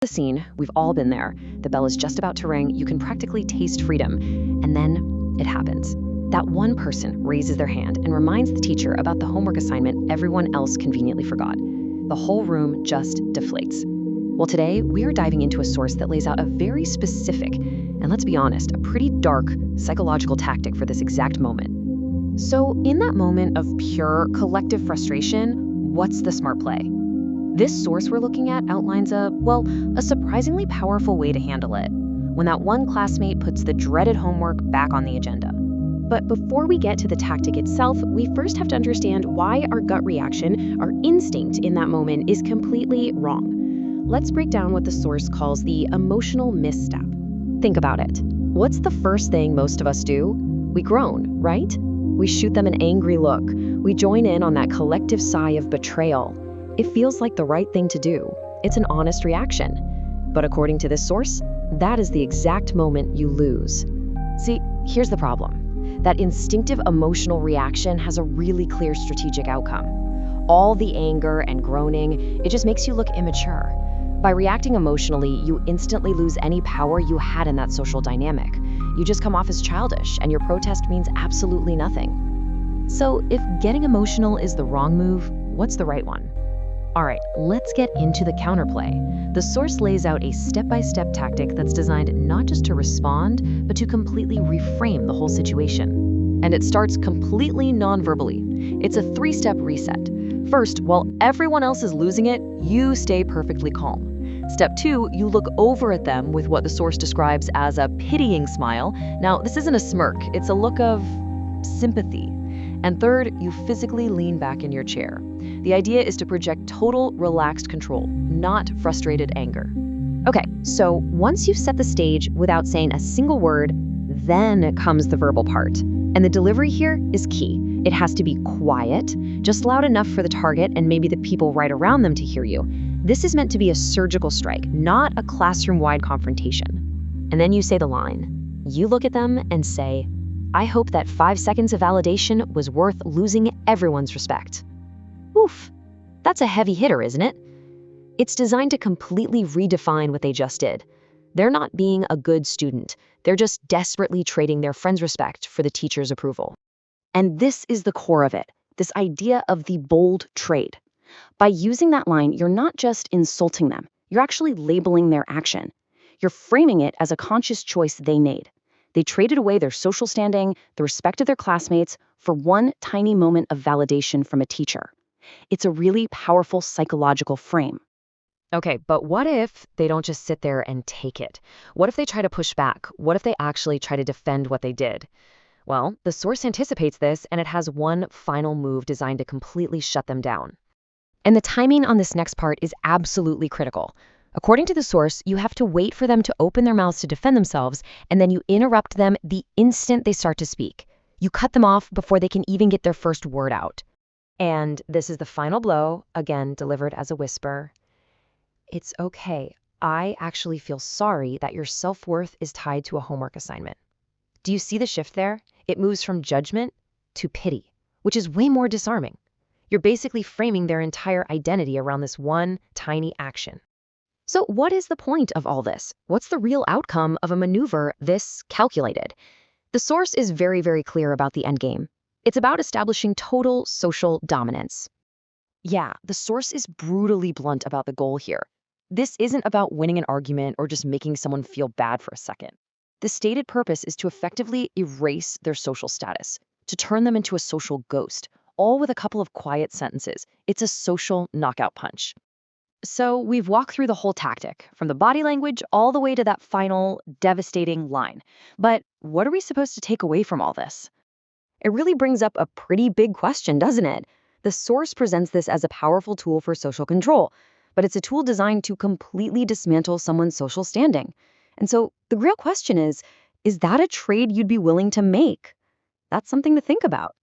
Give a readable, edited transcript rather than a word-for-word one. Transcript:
The scene, we've all been there. The bell is just about to ring, you can practically taste freedom. And then it happens. That one person raises their hand and reminds the teacher about the homework assignment everyone else conveniently forgot. The whole room just deflates. Well, today we are diving into a source that lays out a very specific, and let's be honest, a pretty dark psychological tactic for this exact moment. So, in that moment of pure collective frustration, what's the smart play? This source we're looking at outlines a surprisingly powerful way to handle it, when that one classmate puts the dreaded homework back on the agenda. But before we get to the tactic itself, we first have to understand why our gut reaction, our instinct in that moment, is completely wrong. Let's break down what the source calls the emotional misstep. Think about it. What's the first thing most of us do? We groan, right? We shoot them an angry look. We join in on that collective sigh of betrayal. It feels like the right thing to do. It's an honest reaction. But according to this source, that is the exact moment you lose. See, here's the problem. That instinctive emotional reaction has a really clear strategic outcome. All the anger and groaning, it just makes you look immature. By reacting emotionally, you instantly lose any power you had in that social dynamic. You just come off as childish, and your protest means absolutely nothing. So if getting emotional is the wrong move, what's the right one? All right, let's get into the counterplay. The source lays out a step-by-step tactic that's designed not just to respond, but to completely reframe the whole situation. And it starts completely non-verbally. It's a 3-step reset. First, while everyone else is losing it, you stay perfectly calm. Step 2, you look over at them with what the source describes as a pitying smile. Now, this isn't a smirk, it's a look of sympathy. And third, you physically lean back in your chair. The idea is to project total relaxed control, not frustrated anger. Okay, so once you've set the stage without saying a single word, then comes the verbal part. And the delivery here is key. It has to be quiet, just loud enough for the target and maybe the people right around them to hear you. This is meant to be a surgical strike, not a classroom-wide confrontation. And then you say the line. You look at them and say, I hope that 5 seconds of validation was worth losing everyone's respect. Oof, that's a heavy hitter, isn't it? It's designed to completely redefine what they just did. They're not being a good student. They're just desperately trading their friend's respect for the teacher's approval. And this is the core of it, this idea of the bold trade. By using that line, you're not just insulting them. You're actually labeling their action. You're framing it as a conscious choice they made. They traded away their social standing, the respect of their classmates, for one tiny moment of validation from a teacher. It's a really powerful psychological frame. Okay, but what if they don't just sit there and take it? What if they try to push back? What if they actually try to defend what they did? Well, the source anticipates this, and it has one final move designed to completely shut them down. And the timing on this next part is absolutely critical. According to the source, you have to wait for them to open their mouths to defend themselves, and then you interrupt them the instant they start to speak. You cut them off before they can even get their first word out. And this is the final blow, again delivered as a whisper. It's okay. I actually feel sorry that your self-worth is tied to a homework assignment. Do you see the shift there? It moves from judgment to pity, which is way more disarming. You're basically framing their entire identity around this one tiny action. So what is the point of all this? What's the real outcome of a maneuver this calculated? The source is very, very clear about the endgame. It's about establishing total social dominance. Yeah, the source is brutally blunt about the goal here. This isn't about winning an argument or just making someone feel bad for a second. The stated purpose is to effectively erase their social status, to turn them into a social ghost, all with a couple of quiet sentences. It's a social knockout punch. So we've walked through the whole tactic, from the body language all the way to that final devastating line. But what are we supposed to take away from all this? It really brings up a pretty big question, doesn't it? The source presents this as a powerful tool for social control, but it's a tool designed to completely dismantle someone's social standing. And so the real question is that a trade you'd be willing to make? That's something to think about.